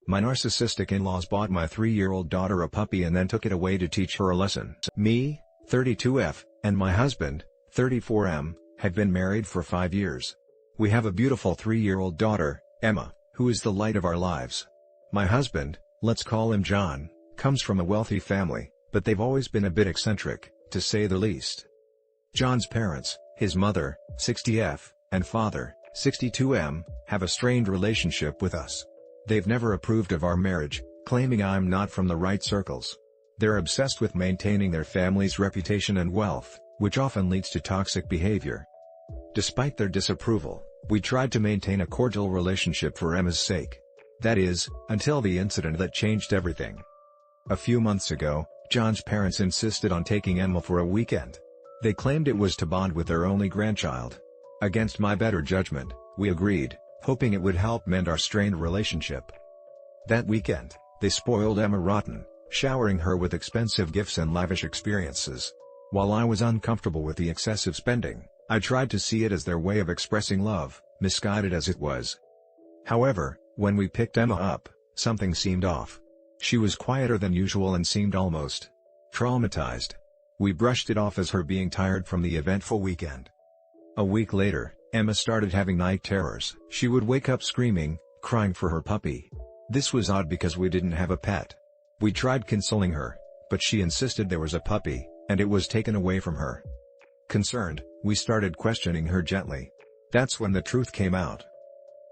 My narcissistic in-laws bought my 3-year-old daughter a puppy and then took it away to teach her a lesson. Me, 32F, and my husband, 34M, have been married for 5 years. We have a beautiful 3-year-old daughter, Emma, who is the light of our lives. My husband, let's call him John, comes from a wealthy family, but they've always been a bit eccentric, to say the least. John's parents, his mother, 60F, and father, 62M, have a strained relationship with us. They've never approved of our marriage, claiming I'm not from the right circles. They're obsessed with maintaining their family's reputation and wealth, which often leads to toxic behavior. Despite their disapproval, we tried to maintain a cordial relationship for Emma's sake. That is, until the incident that changed everything. A few months ago, John's parents insisted on taking Emma for a weekend. They claimed it was to bond with their only grandchild. Against my better judgment, we agreed, hoping it would help mend our strained relationship. That weekend, they spoiled Emma rotten, showering her with expensive gifts and lavish experiences. While I was uncomfortable with the excessive spending, I tried to see it as their way of expressing love, misguided as it was. However, when we picked Emma up, something seemed off. She was quieter than usual and seemed almost traumatized. We brushed it off as her being tired from the eventful weekend. A week later, Emma started having night terrors. She would wake up screaming, crying for her puppy. This was odd because we didn't have a pet. We tried consoling her, but she insisted there was a puppy, and it was taken away from her. Concerned, we started questioning her gently. That's when the truth came out.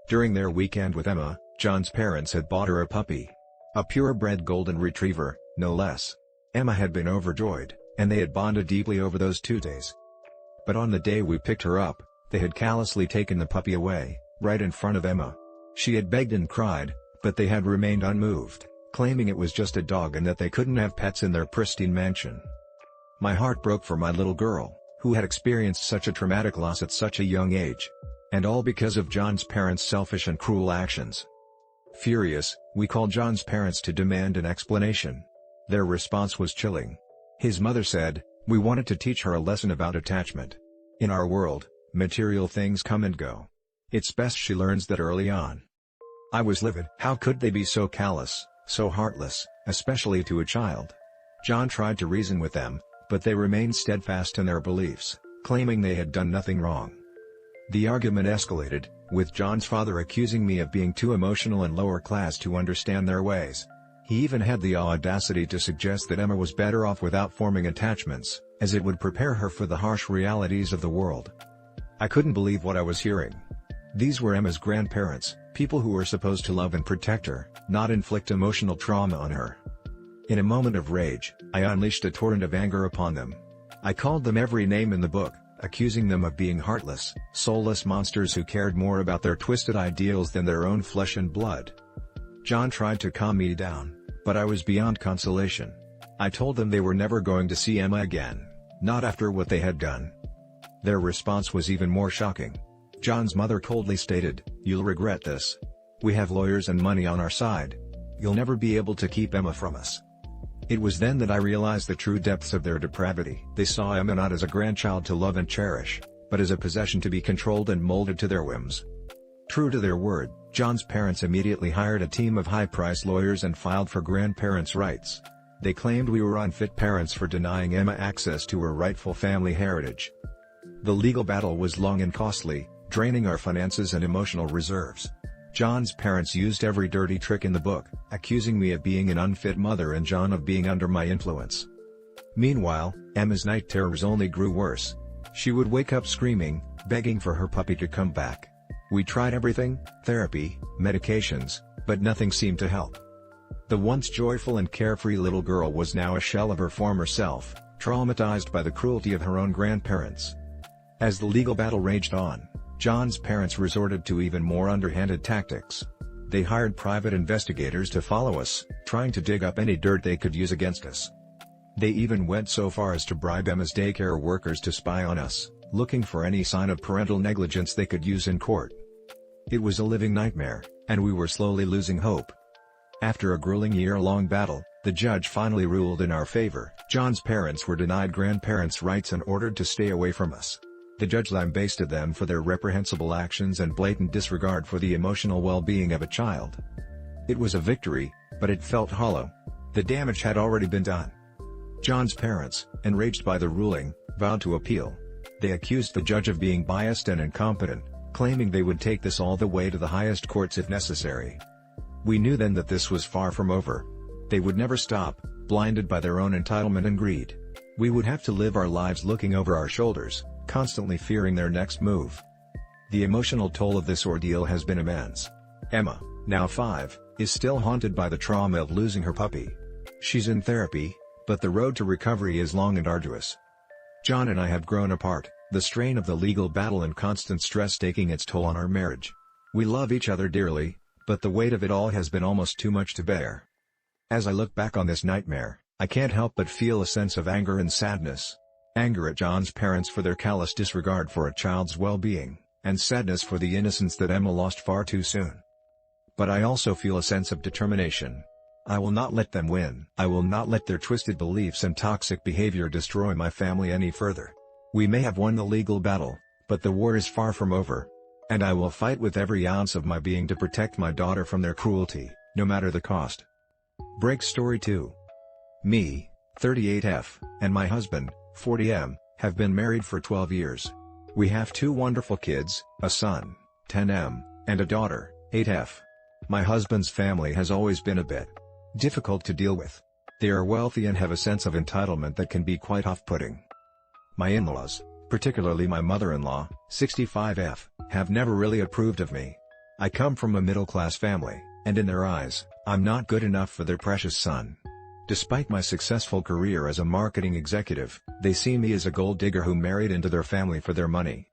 During their weekend with Emma, John's parents had bought her a puppy. A purebred golden retriever, no less. Emma had been overjoyed, and they had bonded deeply over those 2 days. But on the day we picked her up, they had callously taken the puppy away, right in front of Emma. She had begged and cried, but they had remained unmoved, claiming it was just a dog and that they couldn't have pets in their pristine mansion. My heart broke for my little girl, who had experienced such a traumatic loss at such a young age. And all because of John's parents' selfish and cruel actions. Furious, we called John's parents to demand an explanation. Their response was chilling. His mother said, "We wanted to teach her a lesson about attachment. In our world, material things come and go. It's best she learns that early on." I was livid. How could they be so callous, so heartless, especially to a child? John tried to reason with them, but they remained steadfast in their beliefs, claiming they had done nothing wrong. The argument escalated, with John's father accusing me of being too emotional and lower class to understand their ways. He even had the audacity to suggest that Emma was better off without forming attachments, as it would prepare her for the harsh realities of the world. I couldn't believe what I was hearing. These were Emma's grandparents, people who were supposed to love and protect her, not inflict emotional trauma on her. In a moment of rage, I unleashed a torrent of anger upon them. I called them every name in the book, accusing them of being heartless, soulless monsters who cared more about their twisted ideals than their own flesh and blood. John tried to calm me down, but I was beyond consolation. I told them they were never going to see Emma again, not after what they had done. Their response was even more shocking. John's mother coldly stated, "You'll regret this. We have lawyers and money on our side. You'll never be able to keep Emma from us." It was then that I realized the true depths of their depravity. They saw Emma not as a grandchild to love and cherish, but as a possession to be controlled and molded to their whims. True to their word, John's parents immediately hired a team of high-priced lawyers and filed for grandparents' rights. They claimed we were unfit parents for denying Emma access to her rightful family heritage. The legal battle was long and costly, draining our finances and emotional reserves. John's parents used every dirty trick in the book, accusing me of being an unfit mother and John of being under my influence. Meanwhile, Emma's night terrors only grew worse. She would wake up screaming, begging for her puppy to come back. We tried everything, therapy, medications, but nothing seemed to help. The once joyful and carefree little girl was now a shell of her former self, traumatized by the cruelty of her own grandparents. As the legal battle raged on, John's parents resorted to even more underhanded tactics. They hired private investigators to follow us, trying to dig up any dirt they could use against us. They even went so far as to bribe Emma's daycare workers to spy on us, looking for any sign of parental negligence they could use in court. It was a living nightmare, and we were slowly losing hope. After a grueling year-long battle, the judge finally ruled in our favor. John's parents were denied grandparents' rights and ordered to stay away from us. The judge lambasted them for their reprehensible actions and blatant disregard for the emotional well-being of a child. It was a victory, but it felt hollow. The damage had already been done. John's parents, enraged by the ruling, vowed to appeal. They accused the judge of being biased and incompetent, claiming they would take this all the way to the highest courts if necessary. We knew then that this was far from over. They would never stop, blinded by their own entitlement and greed. We would have to live our lives looking over our shoulders, constantly fearing their next move. The emotional toll of this ordeal has been immense. Emma, now 5, is still haunted by the trauma of losing her puppy. She's in therapy, but the road to recovery is long and arduous. John and I have grown apart, the strain of the legal battle and constant stress taking its toll on our marriage. We love each other dearly, but the weight of it all has been almost too much to bear. As I look back on this nightmare, I can't help but feel a sense of anger and sadness. Anger at John's parents for their callous disregard for a child's well-being, and sadness for the innocence that Emma lost far too soon. But I also feel a sense of determination. I will not let them win. I will not let their twisted beliefs and toxic behavior destroy my family any further. We may have won the legal battle, but the war is far from over. And I will fight with every ounce of my being to protect my daughter from their cruelty, no matter the cost. Break story 2. Me, 38F, and my husband, 40M, have been married for 12 years. We have 2 wonderful kids, a son, 10M, and a daughter, 8F. My husband's family has always been a bit difficult to deal with. They are wealthy and have a sense of entitlement that can be quite off-putting. My in-laws, particularly my mother-in-law, 65F, have never really approved of me. I come from a middle-class family, and in their eyes, I'm not good enough for their precious son. Despite my successful career as a marketing executive, they see me as a gold digger who married into their family for their money.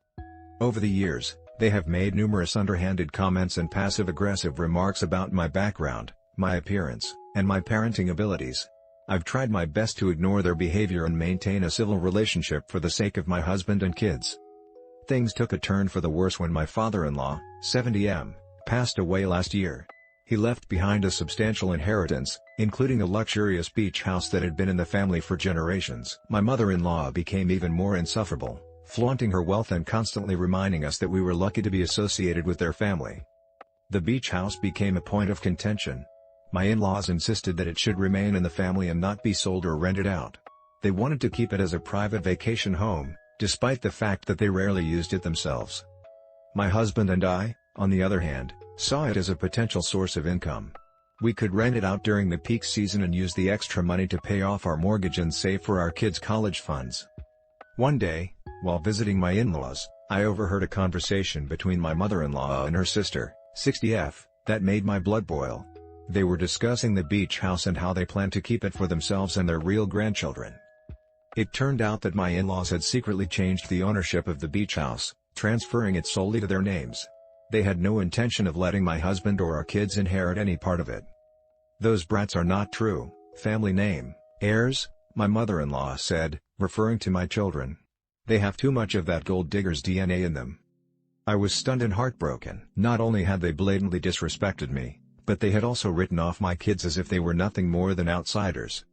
Over the years, they have made numerous underhanded comments and passive-aggressive remarks about my background, my appearance, and my parenting abilities. I've tried my best to ignore their behavior and maintain a civil relationship for the sake of my husband and kids. Things took a turn for the worse when my father-in-law, 70M, passed away last year. He left behind a substantial inheritance, including a luxurious beach house that had been in the family for generations. My mother-in-law became even more insufferable, flaunting her wealth and constantly reminding us that we were lucky to be associated with their family. The beach house became a point of contention. My in-laws insisted that it should remain in the family and not be sold or rented out. They wanted to keep it as a private vacation home, despite the fact that they rarely used it themselves. My husband and I, on the other hand, saw it as a potential source of income. We could rent it out during the peak season and use the extra money to pay off our mortgage and save for our kids' college funds. One day, while visiting my in-laws, I overheard a conversation between my mother-in-law and her sister, 60F, that made my blood boil. They were discussing the beach house and how they planned to keep it for themselves and their real grandchildren. It turned out that my in-laws had secretly changed the ownership of the beach house, transferring it solely to their names. They had no intention of letting my husband or our kids inherit any part of it. Those brats are not true family name heirs, my mother-in-law said, referring to my children. They have too much of that gold digger's DNA in them. I was stunned and heartbroken. Not only had they blatantly disrespected me, but they had also written off my kids as if they were nothing more than outsiders.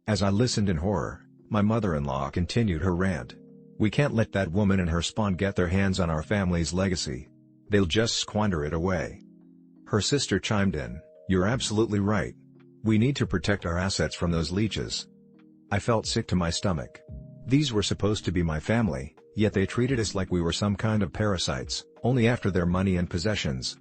As I listened in horror, my mother-in-law continued her rant. We can't let that woman and her spawn get their hands on our family's legacy. They'll just squander it away. Her sister chimed in, "You're absolutely right. We need to protect our assets from those leeches." I felt sick to my stomach. These were supposed to be my family, yet they treated us like we were some kind of parasites, only after their money and possessions.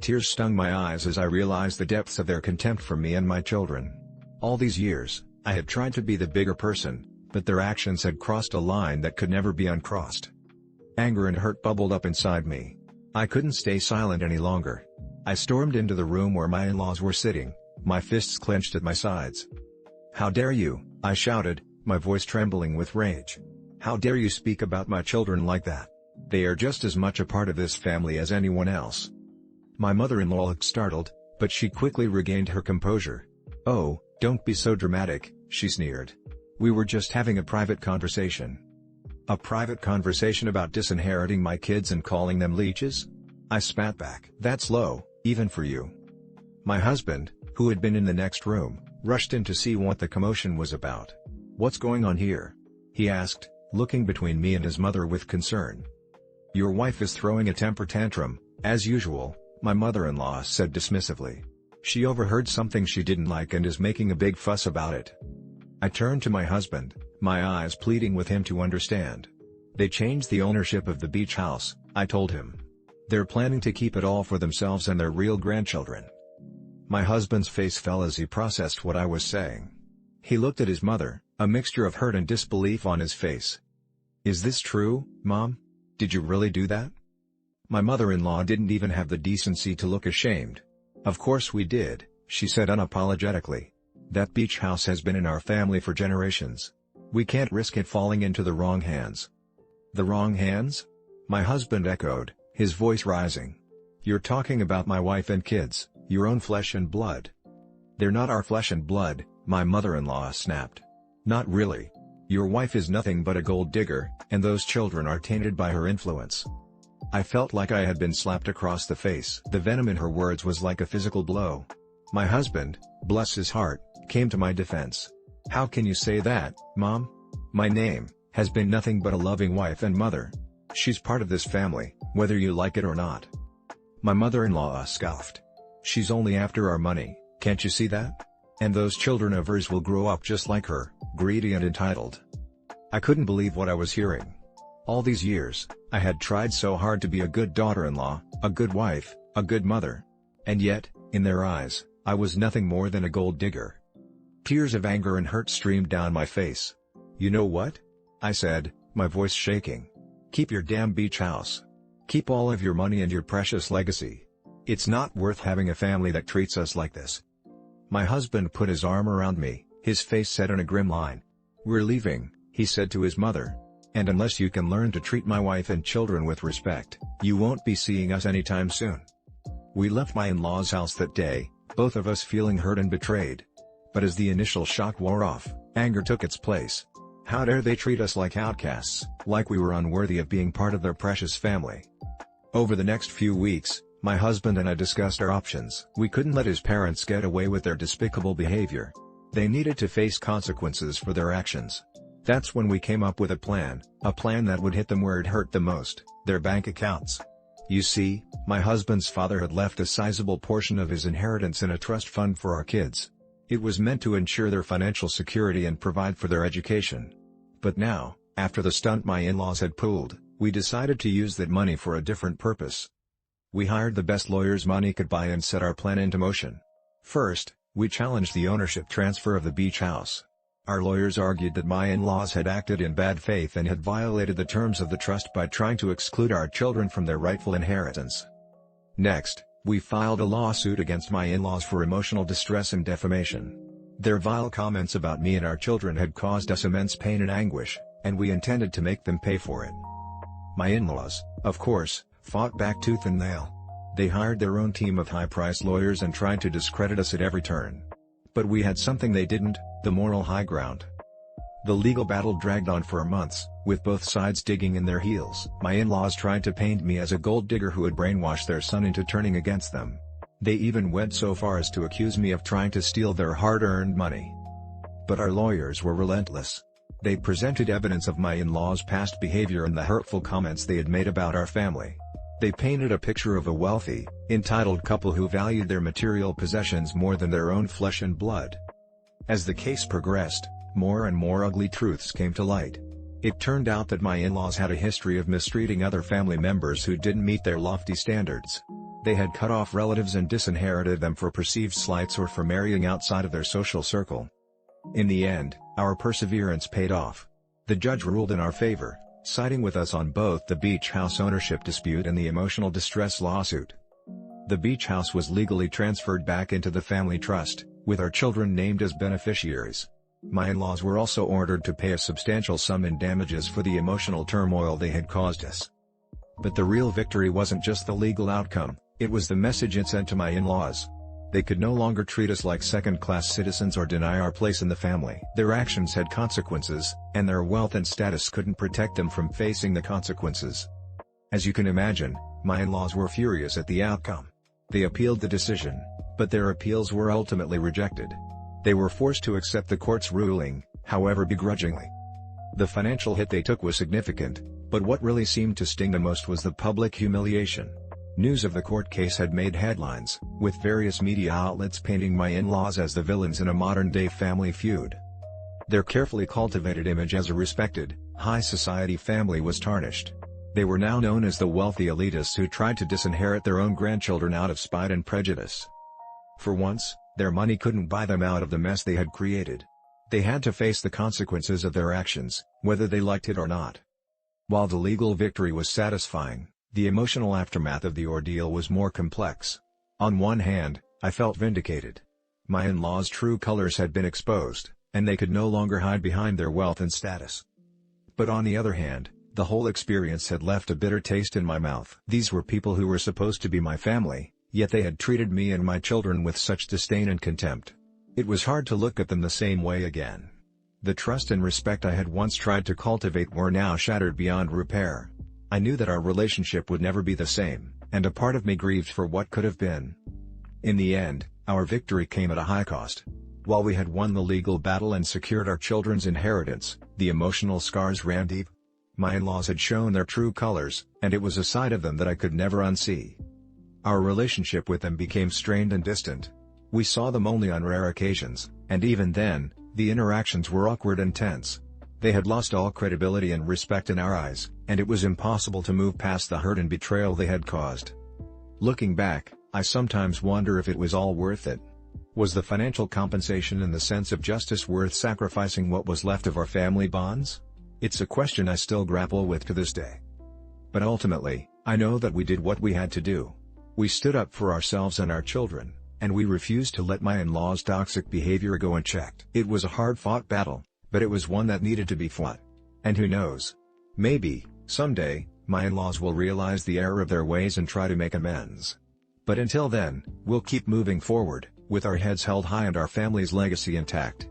Tears stung my eyes as I realized the depths of their contempt for me and my children. All these years, I had tried to be the bigger person, but their actions had crossed a line that could never be uncrossed. Anger and hurt bubbled up inside me. I couldn't stay silent any longer. I stormed into the room where my in-laws were sitting, my fists clenched at my sides. "How dare you?" I shouted, my voice trembling with rage. "How dare you speak about my children like that? They are just as much a part of this family as anyone else." My mother-in-law looked startled, but she quickly regained her composure. "Oh, don't be so dramatic," she sneered. "We were just having a private conversation." "A private conversation about disinheriting my kids and calling them leeches?" I spat back. "That's low, even for you." My husband, who had been in the next room, rushed in to see what the commotion was about. "What's going on here?" he asked, looking between me and his mother with concern. "Your wife is throwing a temper tantrum, as usual," my mother-in-law said dismissively. She overheard something she didn't like and is making a big fuss about it. I turned to my husband, my eyes pleading with him to understand. They changed the ownership of the beach house, I told him. They're planning to keep it all for themselves and their real grandchildren. My husband's face fell as he processed what I was saying. He looked at his mother, a mixture of hurt and disbelief on his face. Is this true, Mom? Did you really do that? My mother-in-law didn't even have the decency to look ashamed. Of course we did, she said unapologetically. That beach house has been in our family for generations. We can't risk it falling into the wrong hands. The wrong hands? My husband echoed, his voice rising. You're talking about my wife and kids, your own flesh and blood. They're not our flesh and blood, my mother-in-law snapped. Not really. Your wife is nothing but a gold digger, and those children are tainted by her influence. I felt like I had been slapped across the face. The venom in her words was like a physical blow. My husband, bless his heart, came to my defense. How can you say that, Mom? My name has been nothing but a loving wife and mother. She's part of this family, whether you like it or not. My mother-in-law scoffed. She's only after our money, can't you see that? And those children of hers will grow up just like her, greedy and entitled. I couldn't believe what I was hearing. All these years, I had tried so hard to be a good daughter-in-law, a good wife, a good mother. And yet, in their eyes, I was nothing more than a gold digger. Tears of anger and hurt streamed down my face. You know what? I said, my voice shaking. Keep your damn beach house. Keep all of your money and your precious legacy. It's not worth having a family that treats us like this. My husband put his arm around me, his face set in a grim line. We're leaving, he said to his mother. And unless you can learn to treat my wife and children with respect, you won't be seeing us anytime soon. We left my in-laws' house that day, both of us feeling hurt and betrayed. But as the initial shock wore off, anger took its place. How dare they treat us like outcasts, like we were unworthy of being part of their precious family. Over the next few weeks, my husband and I discussed our options. We couldn't let his parents get away with their despicable behavior. They needed to face consequences for their actions. That's when we came up with a plan that would hit them where it hurt the most, their bank accounts. You see, my husband's father had left a sizable portion of his inheritance in a trust fund for our kids. It was meant to ensure their financial security and provide for their education. But now, after the stunt my in-laws had pulled, we decided to use that money for a different purpose. We hired the best lawyers money could buy and set our plan into motion. First, we challenged the ownership transfer of the beach house. Our lawyers argued that my in-laws had acted in bad faith and had violated the terms of the trust by trying to exclude our children from their rightful inheritance. Next, we filed a lawsuit against my in-laws for emotional distress and defamation. Their vile comments about me and our children had caused us immense pain and anguish, and we intended to make them pay for it. My in-laws, of course, fought back tooth and nail. They hired their own team of high-priced lawyers and tried to discredit us at every turn. But we had something they didn't, the moral high ground. The legal battle dragged on for months, with both sides digging in their heels. My in-laws tried to paint me as a gold digger who had brainwashed their son into turning against them. They even went so far as to accuse me of trying to steal their hard-earned money. But our lawyers were relentless. They presented evidence of my in-laws' past behavior and the hurtful comments they had made about our family. They painted a picture of a wealthy, entitled couple who valued their material possessions more than their own flesh and blood. As the case progressed, more and more ugly truths came to light. It turned out that my in-laws had a history of mistreating other family members who didn't meet their lofty standards. They had cut off relatives and disinherited them for perceived slights or for marrying outside of their social circle. In the end, our perseverance paid off. The judge ruled in our favor, siding with us on both the beach house ownership dispute and the emotional distress lawsuit. The beach house was legally transferred back into the family trust, with our children named as beneficiaries. My in-laws were also ordered to pay a substantial sum in damages for the emotional turmoil they had caused us. But the real victory wasn't just the legal outcome, it was the message it sent to my in-laws. They could no longer treat us like second-class citizens or deny our place in the family. Their actions had consequences, and their wealth and status couldn't protect them from facing the consequences. As you can imagine, my in-laws were furious at the outcome. They appealed the decision, but their appeals were ultimately rejected. They were forced to accept the court's ruling, however begrudgingly. The financial hit they took was significant, but what really seemed to sting the most was the public humiliation. News of the court case had made headlines, with various media outlets painting my in-laws as the villains in a modern-day family feud. Their carefully cultivated image as a respected, high society family was tarnished. They were now known as the wealthy elitists who tried to disinherit their own grandchildren out of spite and prejudice. For once, their money couldn't buy them out of the mess they had created. They had to face the consequences of their actions, whether they liked it or not. While the legal victory was satisfying, the emotional aftermath of the ordeal was more complex. On one hand, I felt vindicated. My in-laws' true colors had been exposed, and they could no longer hide behind their wealth and status. But on the other hand, the whole experience had left a bitter taste in my mouth. These were people who were supposed to be my family, yet they had treated me and my children with such disdain and contempt. It was hard to look at them the same way again. The trust and respect I had once tried to cultivate were now shattered beyond repair. I knew that our relationship would never be the same, and a part of me grieved for what could have been. In the end, our victory came at a high cost. While we had won the legal battle and secured our children's inheritance, the emotional scars ran deep. My in-laws had shown their true colors, and it was a side of them that I could never unsee. Our relationship with them became strained and distant. We saw them only on rare occasions, and even then, the interactions were awkward and tense. They had lost all credibility and respect in our eyes, and it was impossible to move past the hurt and betrayal they had caused. Looking back, I sometimes wonder if it was all worth it. Was the financial compensation and the sense of justice worth sacrificing what was left of our family bonds? It's a question I still grapple with to this day. But ultimately, I know that we did what we had to do. We stood up for ourselves and our children, and we refused to let my in-laws' toxic behavior go unchecked. It was a hard-fought battle, but it was one that needed to be fought. And who knows? Maybe, someday, my in-laws will realize the error of their ways and try to make amends. But until then, we'll keep moving forward, with our heads held high and our family's legacy intact.